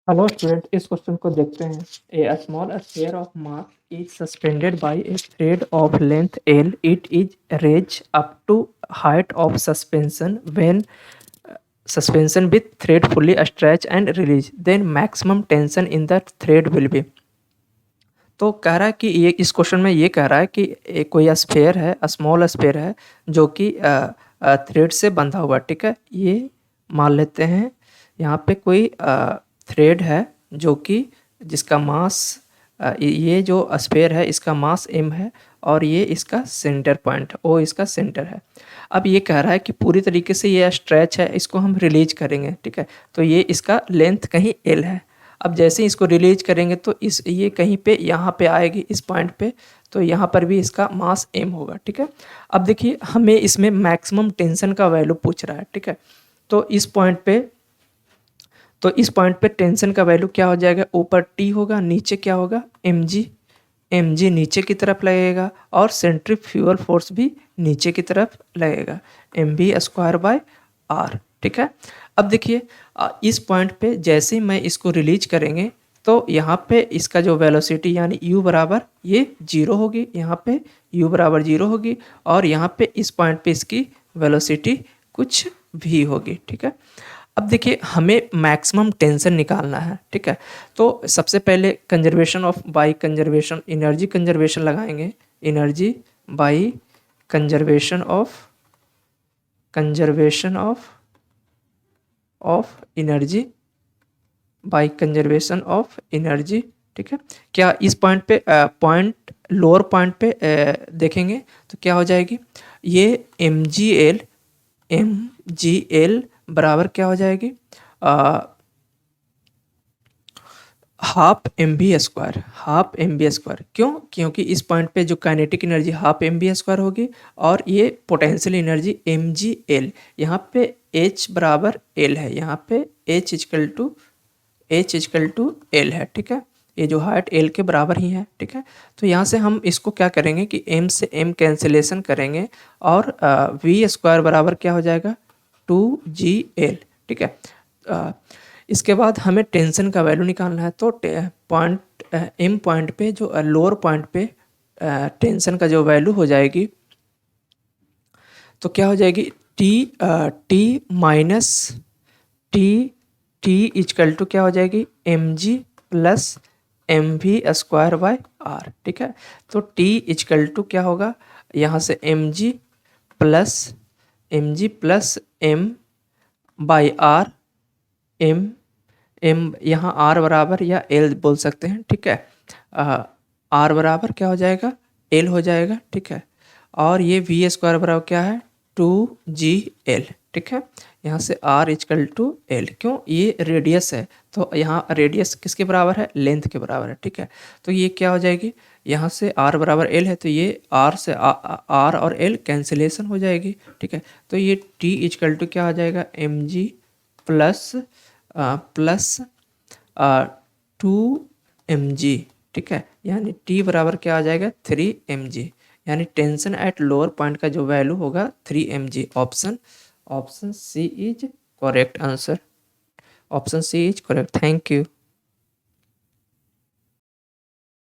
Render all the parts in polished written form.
Hello student, इस question को देखते हैं। A small sphere of mass is suspended by a thread of length L. It is raise up to height of suspension when suspension with thread fully stretch and release, then maximum tension in the thread will be. तो कह रहा है कि ये इस question में ये कह रहा है कि कोई स्फीयर है, स्मॉल स्फीयर है जो कि थ्रेड से बंधा हुआ, ठीक है। ये मान लेते हैं यहाँ पे कोई थ्रेड है जो कि जिसका मास ये जो स्फीयर है इसका मास m है और ये इसका सेंटर पॉइंट ओ इसका सेंटर है। अब ये कह रहा है कि पूरी तरीके से ये स्ट्रेच है, इसको हम रिलीज करेंगे, ठीक है। तो ये इसका लेंथ कहीं l है। अब जैसे ही इसको रिलीज करेंगे तो इस ये कहीं पे यहाँ पे आएगी इस पॉइंट पे, तो यहाँ पर भी इसका मास m होगा, ठीक है। अब देखिए हमें इसमें मैक्सिमम टेंशन का वैल्यू पूछ रहा है, ठीक है। तो इस पॉइंट पे टेंशन का वैल्यू क्या हो जाएगा, ऊपर T होगा, नीचे क्या होगा mg नीचे की तरफ लगेगा और सेंट्रीफ्यूगल फोर्स भी नीचे की तरफ लगेगा, mv² r, ठीक है। अब देखिए इस पॉइंट पे जैसे ही मैं इसको रिलीज करेंगे तो यहाँ पे इसका जो वेलोसिटी यानी u बराबर ये 0 होगी, यहाँ पे u बराबर 0 होगी और यहाँ पे इस पॉइंट पे इसकी वेलोसिटी कुछ भी होगी, ठीक है। अब देखिए हमें मैक्सिमम टेंशन निकालना है, ठीक है। तो सबसे पहले conservation of by conservation energy conservation लगाएंगे, energy by conservation of energy by conservation of energy, ठीक है। क्या इस पॉइंट पे लोअर पॉइंट पे देखेंगे तो क्या हो जाएगी, ये mgl बराबर क्या हो जाएगी, हाफ एम बी स्क्वायर। क्यों? क्योंकि इस पॉइंट पे जो kinetic energy half m b square होगी और ये potential energy m g l, यहाँ पे H बराबर L है, यहाँ पे H इजकल टू L है, ठीक है। ये जो हाइट L के बराबर ही है, ठीक है। तो यहाँ से हम इसको क्या करेंगे कि M से M कैंसिलेशन करेंगे और V² बराबर क्या हो जाएगा 2GL, ठीक है। इसके बाद हमें टेंशन का वैल्यू निकालना है, तो M पॉइंट पे जो लोअर पॉइंट पे टेंशन का जो वैल्यू हो जाएगी तो क्या हो जाएगी T इजकल टू क्या हो जाएगी mg प्लस mv²/r, ठीक है। तो T इजकल टू क्या होगा, यहाँ से mg प्लस m/r, m यहाँ r बराबर या l बोल सकते हैं, ठीक है। r बराबर क्या हो जाएगा l हो जाएगा, ठीक है। और ये v² बराबर क्या है 2gl, ठीक है। यहाँ से r इजकल टू l, क्यों, ये रेडियस है तो यहाँ रेडियस किसके बराबर है, लेंथ के बराबर है, ठीक है। तो ये क्या हो जाएगी, यहाँ से r बराबर l है तो ये r से r और l कैंसिलेशन हो जाएगी, ठीक है। तो ये t इजकल टू क्या हो जाएगा mg प्लस 2mg, ठीक है। यानी t बराबर क्या आ जाएगा 3mg, यानी टेंशन एट लोअर पॉइंट का जो वैल्यू होगा 3mg। Option C is correct answer, option C is correct. Thank you.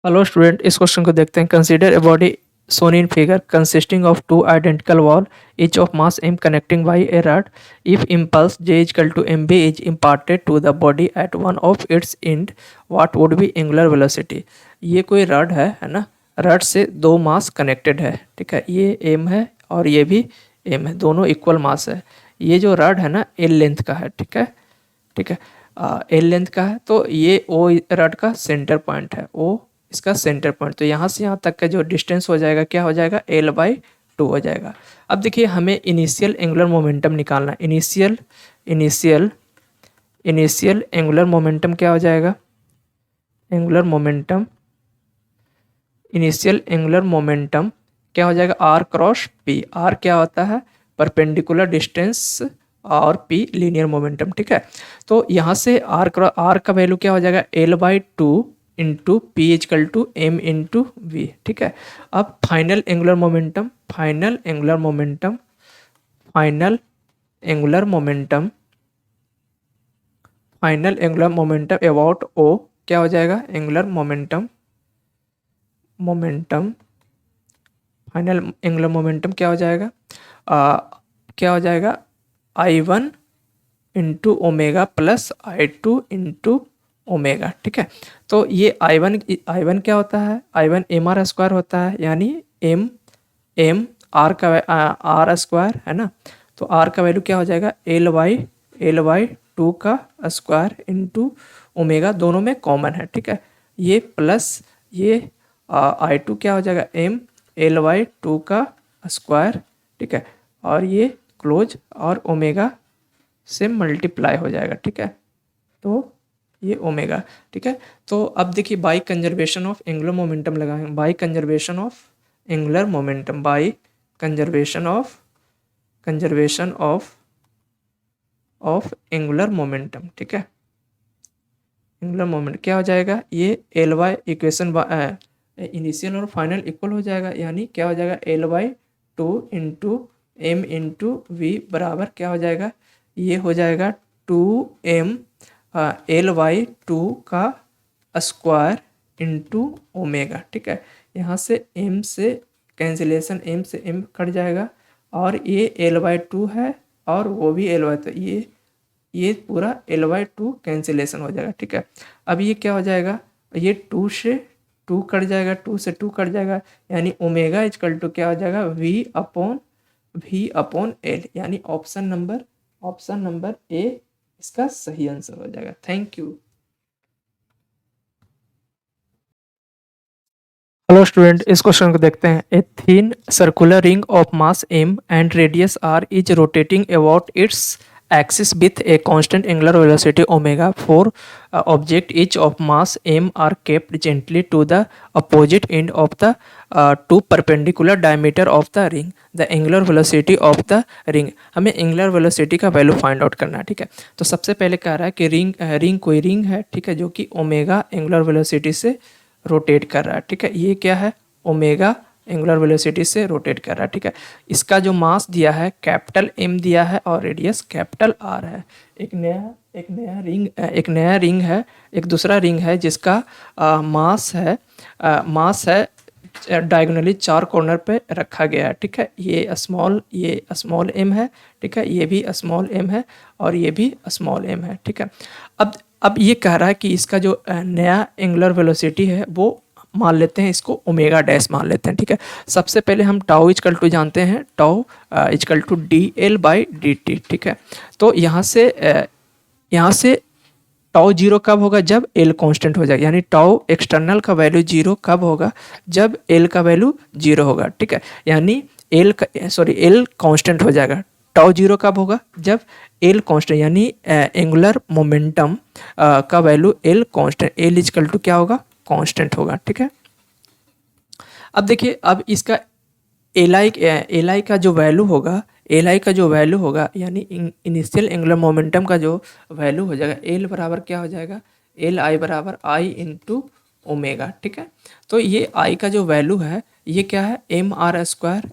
Hello student, इस क्वेश्चन को देखते हैं। Consider a body shown in figure consisting of two identical wall each of mass m connecting by a rod. If impulse j is equal to mb is imparted to the body at one of its end, what would be angular velocity? ये कोई rod है ना, rod से दो मास connected है, ठीक है। ये m है और ये भी m है, दोनों इक्वल मास है। ये जो रड है ना l लेंथ का है, ठीक है, ठीक है। l लेंथ का है तो ये o रड का सेंटर पॉइंट है, o इसका सेंटर पॉइंट। तो यहाँ से यहाँ तक का जो डिस्टेंस हो जाएगा क्या हो जाएगा L/2 हो जाएगा। अब देखिए हमें इनिशियल एंगुलर मोमेंटम निकालना है। इनिशियल एंगुलर मोमेंटम क्या हो जाएगा, इनिशियल एंगुलर मोमेंटम क्या हो जाएगा R क्रॉस P। R क्या होता है, परपेंडिकुलर डिस्टेंस और P लीनियर मोमेंटम, ठीक है। तो यहाँ से R का वैल्यू क्या हो जाएगा L/2 into P equal to M into V, ठीक है। अब final angular final angular momentum about O, क्या हो जाएगा, angular momentum final angular momentum क्या हो जाएगा, क्या हो जाएगा, I1 into omega plus I2 into omega. ठीक है, तो ये I1 क्या होता है, I1 mr स्क्वायर होता है, यानी एम आर का आर स्क्वायर है ना, तो आर का वैल्यू क्या हो जाएगा, एल बाई 2 का स्क्वायर इंटू ओमेगा, दोनों में कॉमन है। ठीक है, ये प्लस ये I2 क्या हो जाएगा, एल बाई 2 का स्क्वायर। ठीक है, और ये क्लोज और ओमेगा से मल्टीप्लाई हो जाएगा। ठीक है, तो ये ओमेगा। ठीक है, तो अब देखिए by conservation of angular momentum लगाएंगे, by conservation of angular momentum, by conservation of angular momentum. ठीक है, एंगुलर मोमेंट क्या हो जाएगा, ये एल वाई इक्वेशन इनिशियल और फाइनल इक्वल हो जाएगा, यानी क्या हो जाएगा, L/2 into M into we बराबर क्या हो जाएगा, ये हो जाएगा 2m L/2 का स्क्वायर इंटू ओमेगा। ठीक है, यहाँ से m से कैंसिलेशन, m से m कट जाएगा, और ये L/2 है और वो भी L/2, ये पूरा L/2 कैंसिलेशन हो जाएगा। ठीक है, अब ये क्या हो जाएगा, ये 2 से 2 कट जाएगा, 2 से 2 कट जाएगा, यानी ओमेगा इजकल टू क्या हो जाएगा, V/L, यानी ऑप्शन नंबर ए इसका सही आंसर हो जाएगा। Thank you. हेलो स्टूडेंट, इस क्वेश्चन को देखते हैं। A thin circular ring of mass m and radius r is rotating about it's axis with a constant angular velocity omega. Four object each of mass m are kept gently to the opposite end of the two perpendicular diameter of the ring. The angular velocity of the ring, हमें angular velocity का value find out करना है। ठीक है, तो सबसे पहले कह रहा है कि रिंग कोई रिंग है, ठीक है, जो कि ओमेगा एंगुलर वेलोसिटी से रोटेट कर रहा है। ठीक है, ये क्या है, ओमेगा एंगुलर वेलोसिटी से रोटेट कर रहा है। ठीक है, इसका जो मास दिया है कैपिटल M दिया है और रेडियस कैपिटल R है। एक नया रिंग है, एक दूसरा रिंग है जिसका मास है डायगोनली 4 कॉर्नर पे रखा गया है। ठीक है, ये स्मॉल m है। ठीक है, ये भी स्मॉल m है और ये भी स्मॉल m है। ठीक है, अब ये कह रहा है कि इसका जो नया एंगुलर वेलोसिटी है वो मान लेते हैं, इसको ओमेगा डैश मान लेते हैं। ठीक है, सबसे पहले हम टाउ इजकल टू जानते हैं, टाउ इजकल टू dL/dt। ठीक है, तो यहाँ से टाउ जीरो कब होगा, जब एल कांस्टेंट हो जाएगा, यानी टाउ एक्सटर्नल का वैल्यू जीरो कब होगा, जब एल का वैल्यू जीरो होगा। ठीक है, यानी एल कांस्टेंट हो जाएगा। टाउ जीरो कब होगा, जब एल कांस्टेंट, यानी एंगुलर मोमेंटम का value l constant, l equal to क्या होगा, कांस्टेंट होगा। ठीक है, अब देखिए, अब इसका एल आई का जो वैल्यू होगा, यानी इनिशियल एंगुलर मोमेंटम का जो वैल्यू हो जाएगा, एल बराबर क्या हो जाएगा, एल आई बराबर आई इंटू ओमेगा। ठीक है, तो ये आई का जो वैल्यू है ये क्या है, एम आर स्क्वायर,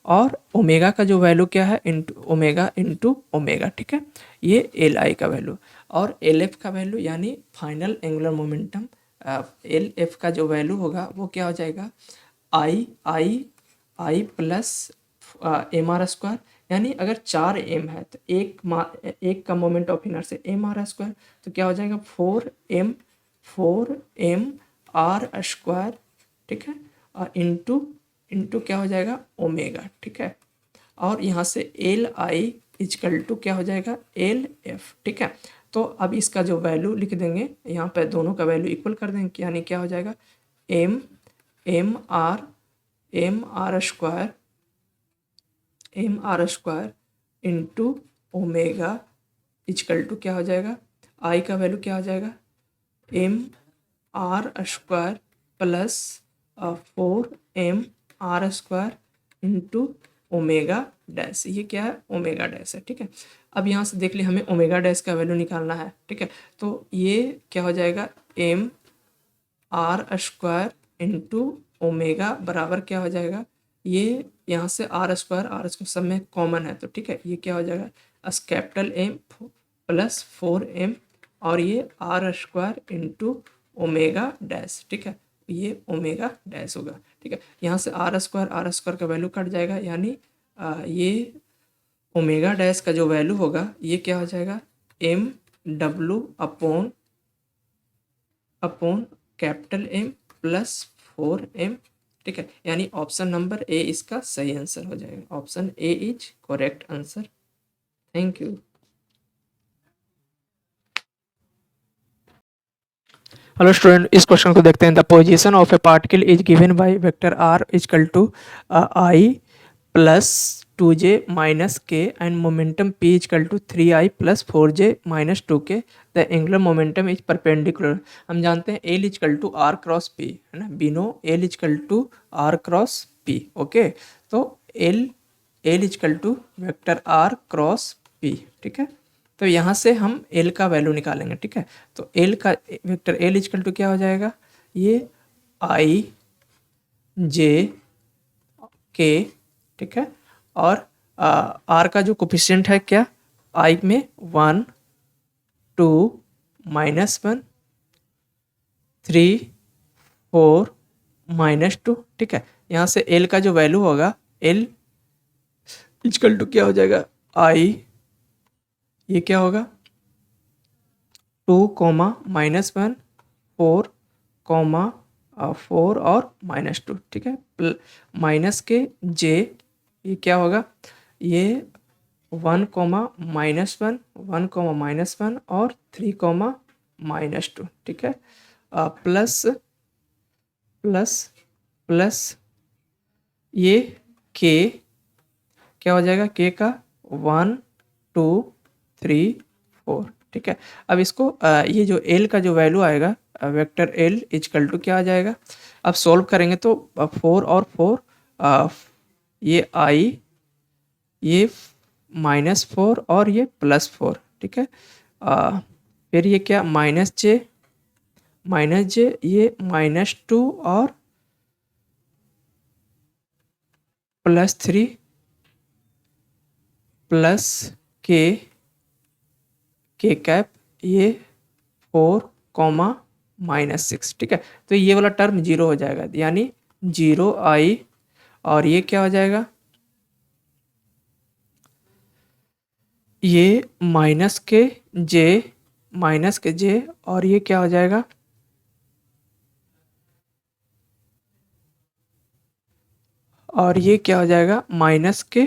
और ओमेगा का जो वैल्यू क्या है, इंटू ओमेगा। ठीक है, ये एल आई का वैल्यू, और एल एफ का वैल्यू, यानी final angular momentum, L F का जो वैल्यू होगा वो क्या हो जाएगा, I plus M are square, यानी अगर 4 एम है तो एक का moment of inertia M are square, तो क्या हो जाएगा 4m आर स्क्वायर। ठीक है, और इंटू क्या हो जाएगा, ओमेगा। ठीक है, और यहाँ से एल आई इजकल टू क्या हो जाएगा, एल एफ। ठीक है, तो अब इसका जो वैल्यू लिख देंगे, यहाँ पे दोनों का वैल्यू इक्वल कर देंगे, यानी क्या हो जाएगा, m are square into omega equal to क्या हो जाएगा, आई का वैल्यू क्या हो जाएगा, m are square plus 4m r square into omega dash, ये क्या है, ओमेगा डैश है। ठीक है, अब यहाँ से देख लिया, हमें ओमेगा डैश का वैल्यू निकालना है। ठीक है, तो ये क्या हो जाएगा, m are square into omega बराबर क्या हो जाएगा, ये यहाँ से आर स्क्वायर सब में कॉमन है, तो ठीक है, ये क्या हो जाएगा, कैपिटल M प्लस 4m और ये r square into omega dash, ठीक है, ये ओमेगा डैश होगा, ठीक है। यहाँ से आर स्क्वायर का वैल्यू कट जाएगा, यानी ये ओमेगा डैश का जो वैल्यू होगा ये क्या हो जाएगा, एम डब्लू upon capital m plus 4m, ठीक है। यानी ऑप्शन नंबर ए इसका सही आंसर हो जाएगा। Option A is correct answer. Thank you. Hello student, इस क्वेश्चन को देखते हैं। The position of a particle is given by vector R equal to I plus 2j minus K and momentum p equal to 3i plus 4j minus 2k। The angular momentum is perpendicular. हम जानते हैं L equal to R cross P, है ना, बिनो L equal to R cross P. Okay, तो L equal to vector r cross p, ठीक है। तो यहाँ से हम एल का वैल्यू निकालेंगे, ठीक है। तो एल का वेक्टर एल इजकल टू क्या हो जाएगा, ये आई जे के, ठीक है, और आर का जो कोफिशिएंट है क्या, आई में 1 2 -1 3 4 -2, ठीक है। यहाँ से एल का जो वैल्यू होगा, एल इजकल टू क्या हो जाएगा, आई, ये क्या होगा 2 -1 4 4 और -2, ठीक है, माइनस के जे, ये क्या होगा, ये 1 -1 1 -1 और 3 -2, ठीक है, प्लस प्लस प्लस ये के क्या हो जाएगा, के का 1 2 3 4, ठीक है। अब इसको ये जो एल का जो वैल्यू आएगा वेक्टर एल इजकल टू क्या आ जाएगा, अब सॉल्व करेंगे तो 4 और 4 ये आई, ये -4 और ये +4, ठीक है। फिर ये क्या -j, ये -2 और +3 प्लस के कैप, ये 4 -6, ठीक है। तो ये वाला टर्म 0 हो जाएगा, यानी 0i, और ये क्या हो जाएगा, ये माइनस के जे और ये क्या हो जाएगा, और ये क्या हो जाएगा माइनस के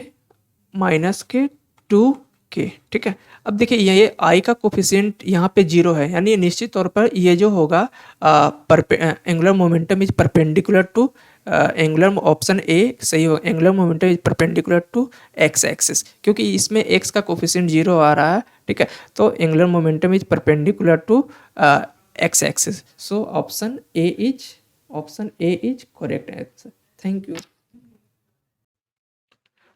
2k, ठीक है। अब देखिए ये आई का कोफिशिएंट यहाँ पे 0 है, यानी निश्चित तौर पर ये जो होगा angular momentum is perpendicular to angular, option A सही होगा, angular momentum is perpendicular to x axis, क्योंकि इसमें एक्स का कोफिशिएंट 0 आ रहा है, ठीक है। तो angular momentum is perpendicular to x axis, so option A is correct answer. Thank you.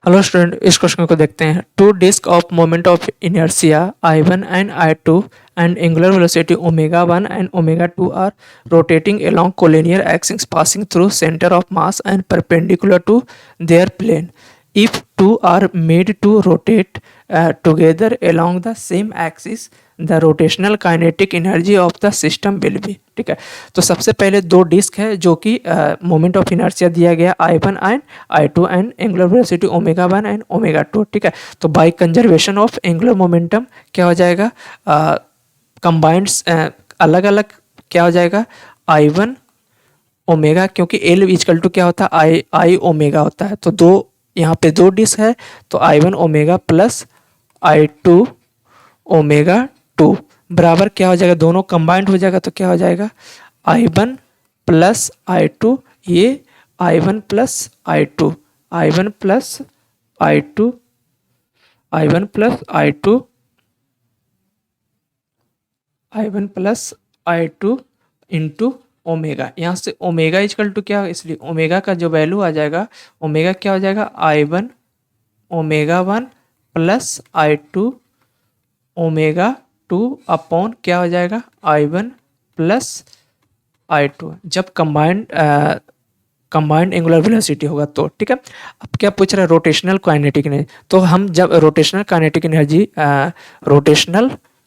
Hello student, इस क्वेश्चन को देखते हैं। Two disc of moment of inertia I1 and I2 and angular velocity omega 1 and omega 2 are rotating along collinear axes passing through center of mass and perpendicular to their plane. If two are made to rotate together along the same axis, the rotational kinetic energy of the system will be, ठीक है। तो सबसे पहले दो disc है जो कि moment of inertia दिया गया I1 and I2 and angular velocity omega 1 and omega 2, ठीक है। तो by conservation of angular momentum क्या हो जाएगा, कंबाइंड अलग अलग क्या हो जाएगा, I1 ओमेगा, क्योंकि L इजकल टू क्या होता है, आई ओमेगा होता है। तो दो यहाँ पे दो डिस्क है, तो I1 omega plus I2 omega 2 बराबर क्या हो जाएगा, दोनों कंबाइंड हो जाएगा, तो क्या हो जाएगा I1 प्लस I2, ये I1 plus I2, I1 plus I2, I1 plus I2, I1 plus I2 into omega. यहाँ से ओमेगा इजकल टू क्या, इसलिए ओमेगा का जो वैल्यू आ जाएगा, ओमेगा क्या हो जाएगा I1 omega 1 plus I2 omega 2 upon क्या हो जाएगा I1 प्लस I2, जब कंबाइंड एंगुलर वेलोसिटी होगा तो, ठीक है। अब क्या पूछ रहा है, रोटेशनल काइनेटिक एनर्जी। तो हम जब rotational kinetic energy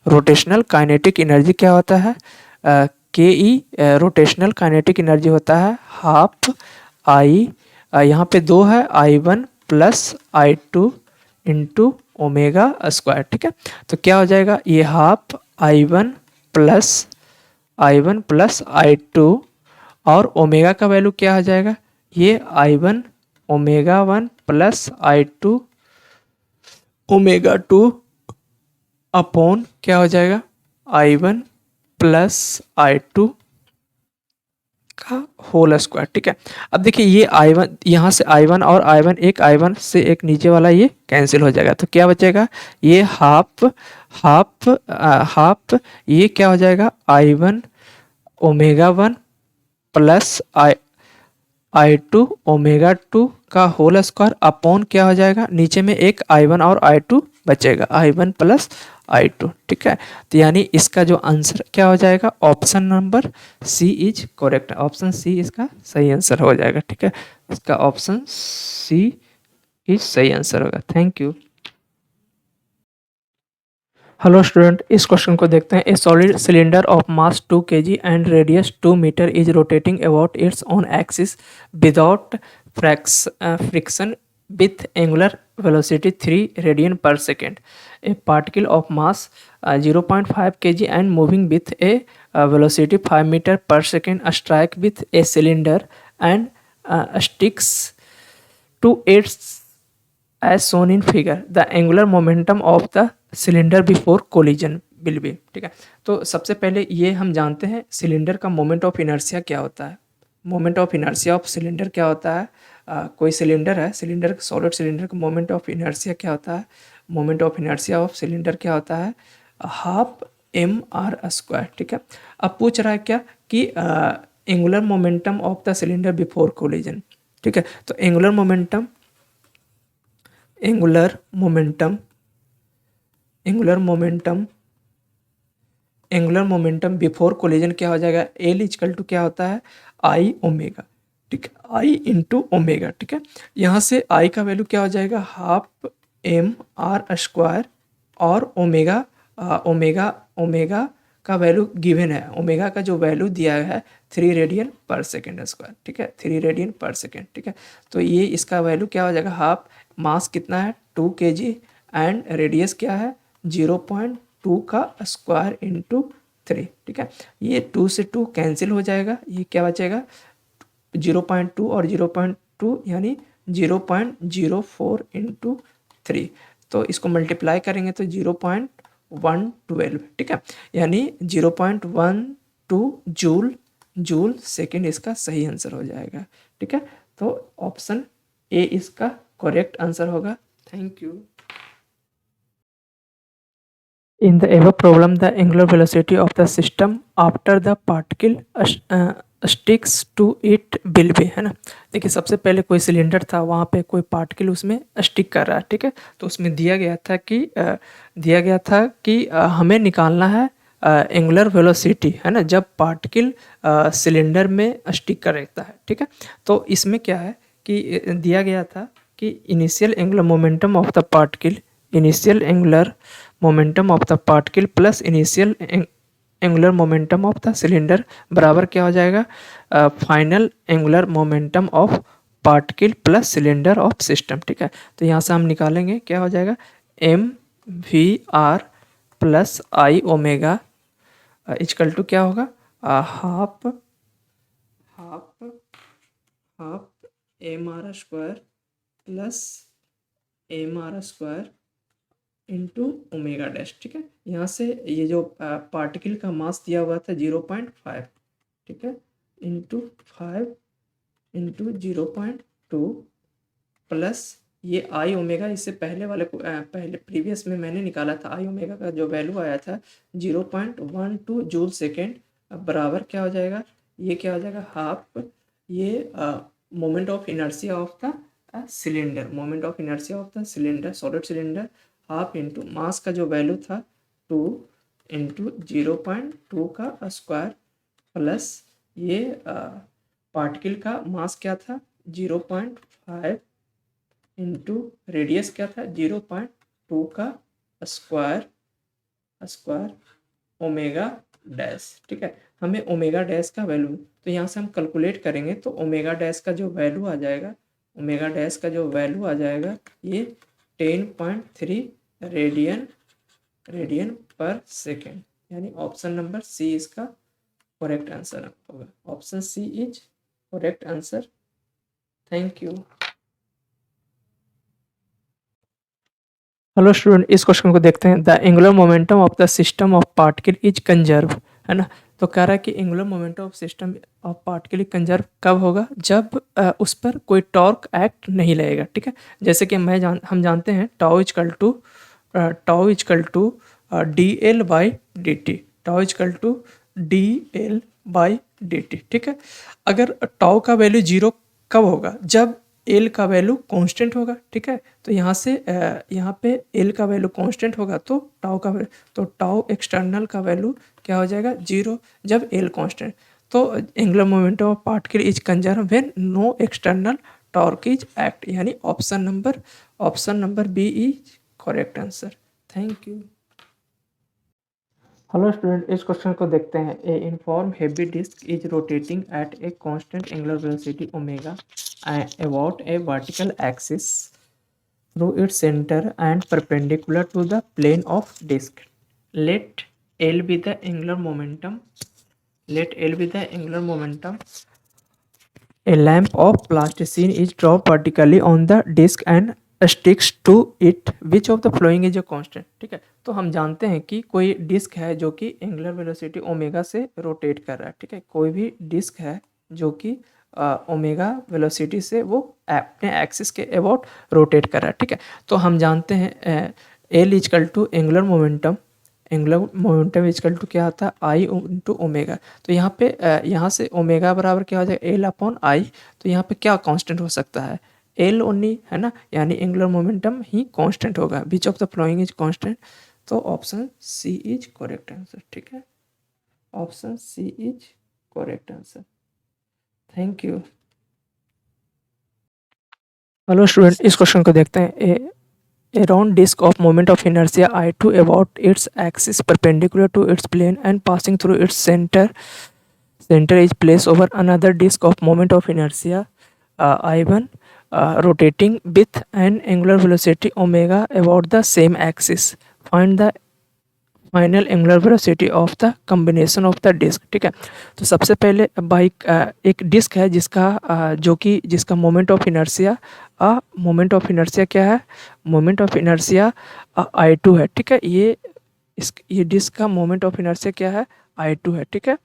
rotational kinetic energy क्या होता है, के ई रोटेशनल काइनेटिक एनर्जी होता है हाफ आई, यहाँ पे दो है I1 plus I2 into omega square, ठीक है। तो क्या हो जाएगा, ये हाफ I1 प्लस I2 और ओमेगा का वैल्यू क्या हो जाएगा, ये I1 omega 1 plus I2 omega 2 upon क्या हो जाएगा I1 प्लस I2 का होल स्क्वायर, ठीक है। अब देखिए ये I1 यहाँ से I1 और I1 एक I1 से एक नीचे वाला ये कैंसिल हो जाएगा, तो क्या बचेगा, ये हाफ हाफ हाफ ये क्या हो जाएगा I1 omega 1 plus I2 omega 2 का होल स्क्वायर अपॉन क्या हो जाएगा, नीचे में एक I1 और I2 बचेगा, I1 प्लस I2, ठीक है। तो यानी इसका जो आंसर क्या हो जाएगा, option number C is correct, option C इसका सही आंसर हो जाएगा, ठीक है। इसका ऑप्शन सी इज सही आंसर होगा। Thank you. हेलो स्टूडेंट, इस क्वेश्चन को देखते हैं। A solid cylinder of mass 2 kg and radius 2 metre is rotating about its own axis without friction with angular velocity 3 radian per second. A particle of mass 0.5 kg and moving with a velocity 5 meter per second strike with a cylinder and sticks to its as shown in figure. The angular momentum of the cylinder before collision will be, ठीक है। तो सबसे पहले ये हम जानते हैं cylinder का मोमेंट ऑफ इनर्शिया क्या होता है। Moment of inertia of cylinder क्या होता है, कोई सिलेंडर है, सिलेंडर सॉलिड सिलेंडर का मोमेंट ऑफ इनर्शिया क्या होता है, moment of inertia of cylinder क्या होता है, हाफ mr², ठीक है। अब पूछ रहा है क्या कि angular momentum of the cylinder before collision, ठीक है। तो angular momentum angular momentum angular momentum angular momentum before collision क्या हो जाएगा, एल इक्वल टू क्या होता है, आई ओमेगा, ठीक है, आई इंटू ओमेगा, ठीक है। यहाँ से आई का वैल्यू क्या हो जाएगा, हाफ mr² और ओमेगा ओमेगा ओमेगा का वैल्यू गिवन है, ओमेगा का जो वैल्यू दिया है 3 रेडियन पर सेकेंड स्क्वायर, ठीक है, 3 रेडियन पर सेकेंड, ठीक है। तो ये इसका वैल्यू क्या हो जाएगा, हाफ मास कितना है 2 kg एंड रेडियस क्या है 0.2 का स्क्वायर इंटू 3, ठीक है। ये 2 से 2 कैंसिल हो जाएगा, ये क्या बचेगा 0.2 और 0.2 यानी 0.04 इंटू 3, तो इसको मल्टीप्लाई करेंगे तो 0.112, ठीक है, यानी 0.12 जूल सेकेंड इसका सही आंसर हो जाएगा, ठीक है। तो ऑप्शन ए इसका करेक्ट आंसर होगा। Thank you. In the above problem, the angular velocity of the system after the particle sticks to it will be, है ना। देखिए सबसे पहले कोई सिलेंडर था, वहाँ पे कोई पार्टिकल उसमें स्टिक कर रहा है, ठीक है। तो उसमें दिया गया था कि हमें निकालना है एंगुलर वेलोसिटी, है ना, जब पार्टिकल सिलेंडर में स्टिक कर रहता है, ठीक है। तो इसमें क्या है कि दिया गया था कि initial angular momentum of the particle initial angular momentum of the particle plus initial angular momentum of the cylinder बराबर क्या हो जाएगा, final angular momentum of particle plus cylinder of system, ठीक है। तो यहाँ से हम निकालेंगे क्या हो जाएगा, mv/r plus I omega equal to क्या होगा, half half half mr² plus mr² into omega dash, ठीक है। यहाँ से ये जो पार्टिकल का मास दिया हुआ था 0.5, ठीक है, इंटू 5 इंटू 0.2 प्लस ये आई ओमेगा, इससे पहले वाले को पहले प्रीवियस में मैंने निकाला था, आई ओमेगा का जो वैल्यू आया था 0.12 जूल सेकेंड, बराबर क्या हो जाएगा, ये क्या हो जाएगा हाफ ये moment of inertia of the cylinder, moment of inertia of the cylinder solid cylinder, half into mass का जो वैल्यू था 2 इंटू 0.2 का स्क्वायर प्लस ये पार्टिकल का मास क्या था 0.5 इंटू रेडियस क्या था 0.2 का स्क्वायर स्क्वायर ओमेगा डैश। ठीक है, हमें ओमेगा डैश का वैल्यू, तो यहाँ से हम कैलकुलेट करेंगे तो ओमेगा डैश का जो वैल्यू आ जाएगा, ओमेगा डैश का जो वैल्यू आ जाएगा ये 10.3 रेडियन पर सेकेंड, यानी ऑप्शन नंबर सी इसका करेक्ट आंसर होगा। Option C is correct answer. Thank you. Hello student, इस क्वेश्चन को देखते हैं। The angular momentum of the system of particle is conserve, है ना। तो कह रहा है कि angular momentum of system of particle conserve कब होगा, जब उस पर कोई टॉर्क एक्ट नहीं लगेगा। ठीक है, जैसे कि हम जानते हैं tau equal to d l by d t, tau equal to d l by d t. ठीक है, अगर टाउ का वैल्यू जीरो कब होगा, जब एल का वैल्यू कांस्टेंट होगा। ठीक है, तो यहाँ पे एल का वैल्यू कांस्टेंट होगा तो टाउ एक्सटर्नल का वैल्यू क्या हो जाएगा, जीरो, जब एल कांस्टेंट। तो angular momentum of particle is conserve when no external torque is act, यानी option number B is correct answer. Thank you. Hello student, इस क्वेश्चन को देखते हैं। A uniform heavy disc is rotating at a constant angular velocity omega about a vertical axis through its center and perpendicular to the plane of disk. Let L be the angular momentum. Let L be the angular momentum. A lamp of plasticine is dropped vertically on the disk and sticks to it. Which of the following is a constant? ठीक है, तो हम जानते हैं कि कोई disc है जो कि एंगुलर वेलोसिटी ओमेगा से रोटेट कर रहा है। ठीक है, कोई भी डिस्क है जो कि ओमेगा वेलोसिटी से वो अपने एक्सिस के अबाउट रोटेट कर रहा है। ठीक है, तो हम जानते हैं L equal to angular momentum equal to क्या आता है, आई इंटू ओमेगा। तो यहाँ से ओमेगा बराबर क्या हो जाएगा, एल अपॉन आई। तो यहाँ पे क्या कांस्टेंट हो सकता है, एल ओनली, है ना, यानी एंगुलर मोमेंटम ही कांस्टेंट होगा। Which of the following is constant, तो option C is correct answer. ठीक है, option C is correct answer. Thank you. Hello student, इस क्वेश्चन को देखते हैं। A round disc of moment of inertia I2 about its axis perpendicular to its plane and passing through its centre is place over another disc of moment of inertia I1 rotating with an angular velocity omega about the same axis. Find the final angular velocity of the combination of the disc. ठीक है, तो सबसे पहले एक disc है जिसका moment of inertia क्या है, मोमेंट ऑफ इनर्शिया I2 है। ठीक है, ये डिस्क का मोमेंट ऑफ इनर्शिया क्या है, I2 है। ठीक है,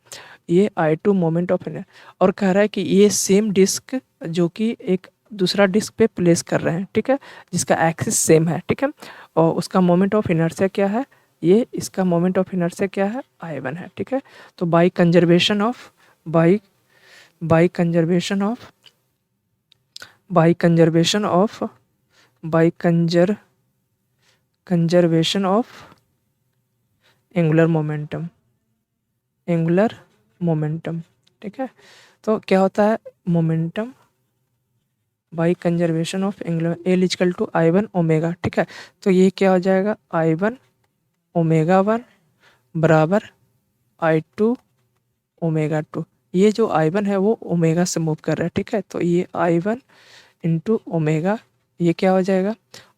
ये I2 मोमेंट ऑफ इनर्शिया, और कह रहा है कि ये सेम डिस्क जो कि एक दूसरा डिस्क पे प्लेस कर रहे हैं। ठीक है, जिसका एक्सिस सेम है। ठीक है, और उसका मोमेंट ऑफ इनर्शिया क्या है, इसका मोमेंट ऑफ इनर्शिया क्या है, I1 है। ठीक है, तो by conservation of angular momentum. ठीक है, तो क्या होता है, momentum by conservation of angular l equal to I1 omega. ठीक है, तो ये क्या हो जाएगा, I1 ओमेगा 1 बराबर I2 ओमेगा 2। ये जो I1 है वो ओमेगा से मूव कर रहा है। ठीक है, तो ये I1 इंटू ओमेगा, ये क्या हो जाएगा,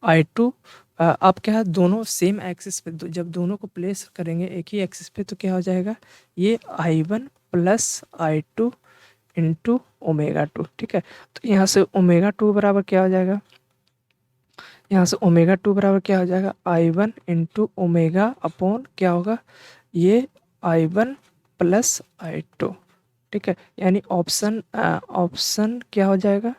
I2। अब क्या है, दोनों सेम एक्सिस पे, जब दोनों को प्लेस करेंगे एक ही एक्सिस पे, तो क्या हो जाएगा, ये I1 plus I2 into omega 2। ठीक है, तो यहाँ से ओमेगा 2 बराबर क्या हो जाएगा, I1 इंटू ओमेगा अपॉन क्या होगा, ये I1 प्लस I2। ठीक है, यानी ऑप्शन क्या हो जाएगा,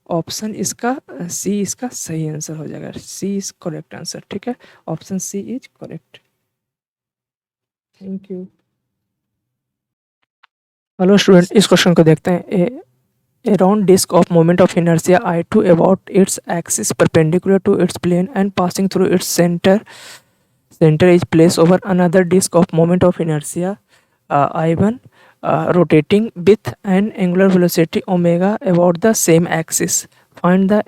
ऑप्शन इसका सी इसका सही आंसर हो जाएगा। C is correct answer. ठीक है, option C is correct. Thank you. Hello student, इस क्वेश्चन को देखते हैं। A round disk of moment of inertia I2 about its axis perpendicular to its plane and passing through its center is placed over another disk of moment of inertia I1 rotating with an angular velocity omega about the same axis. Find the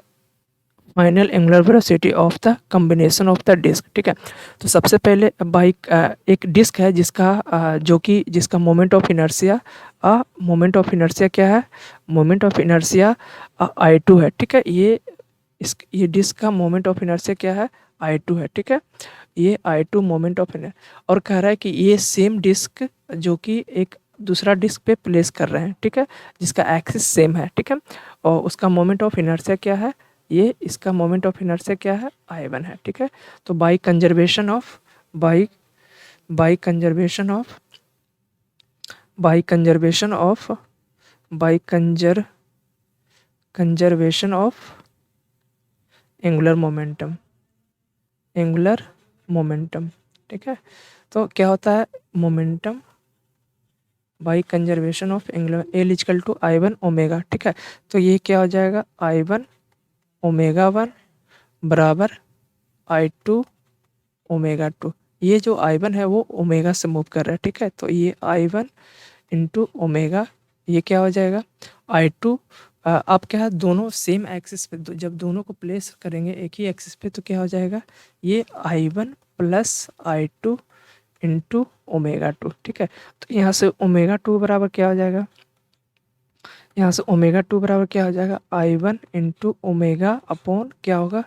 final angular velocity of the combination of the disc. ठीक है, तो सबसे पहले bike एक disc है जिसका जो कि जिसका मोमेंट ऑफ इनर्शिया क्या है, मोमेंट ऑफ इनर्शिया I2 है। ठीक है, ये डिस्क का मोमेंट ऑफ इनर्शिया क्या है, I2 है। ठीक है, ये I2 मोमेंट ऑफ इनर्शिया, और कह रहा है कि ये सेम डिस्क जो कि एक दूसरा डिस्क पे प्लेस कर रहे हैं। ठीक है, जिसका एक्सिस सेम है। ठीक है, और उसका मोमेंट ऑफ इनर्शिया क्या है, ये इसका मोमेंट ऑफ इनर्शिया क्या है, I1 है। ठीक है, तो by conservation of by by conservation of by conservation of by conservation of angular momentum. ठीक है, तो क्या होता है momentum by conservation of angular l equal to I1 omega. ठीक है, तो ये क्या हो जाएगा, I1 ओमेगा 1 बराबर I2 ओमेगा 2। ये जो I1 है वो ओमेगा से मूव कर रहा है। ठीक है, तो ये I1 इंटू ओमेगा, ये क्या हो जाएगा I2। अब क्या है, दोनों सेम एक्सिस पे, जब दोनों को प्लेस करेंगे एक ही एक्सिस पे तो क्या हो जाएगा, ये I1 plus I2 into omega 2। ठीक है, तो यहाँ से ओमेगा 2 बराबर क्या हो जाएगा, यहाँ से ओमेगा 2 बराबर क्या हो जाएगा, I1 इंटू ओमेगा अपॉन क्या होगा,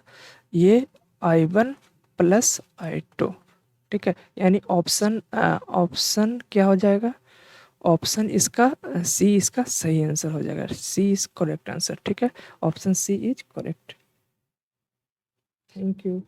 ये I1 प्लस I2। ठीक है, यानी ऑप्शन क्या हो जाएगा, ऑप्शन इसका सी इसका सही आंसर हो जाएगा, सी इज करेक्ट आंसर। ठीक है, option C is correct. Thank you.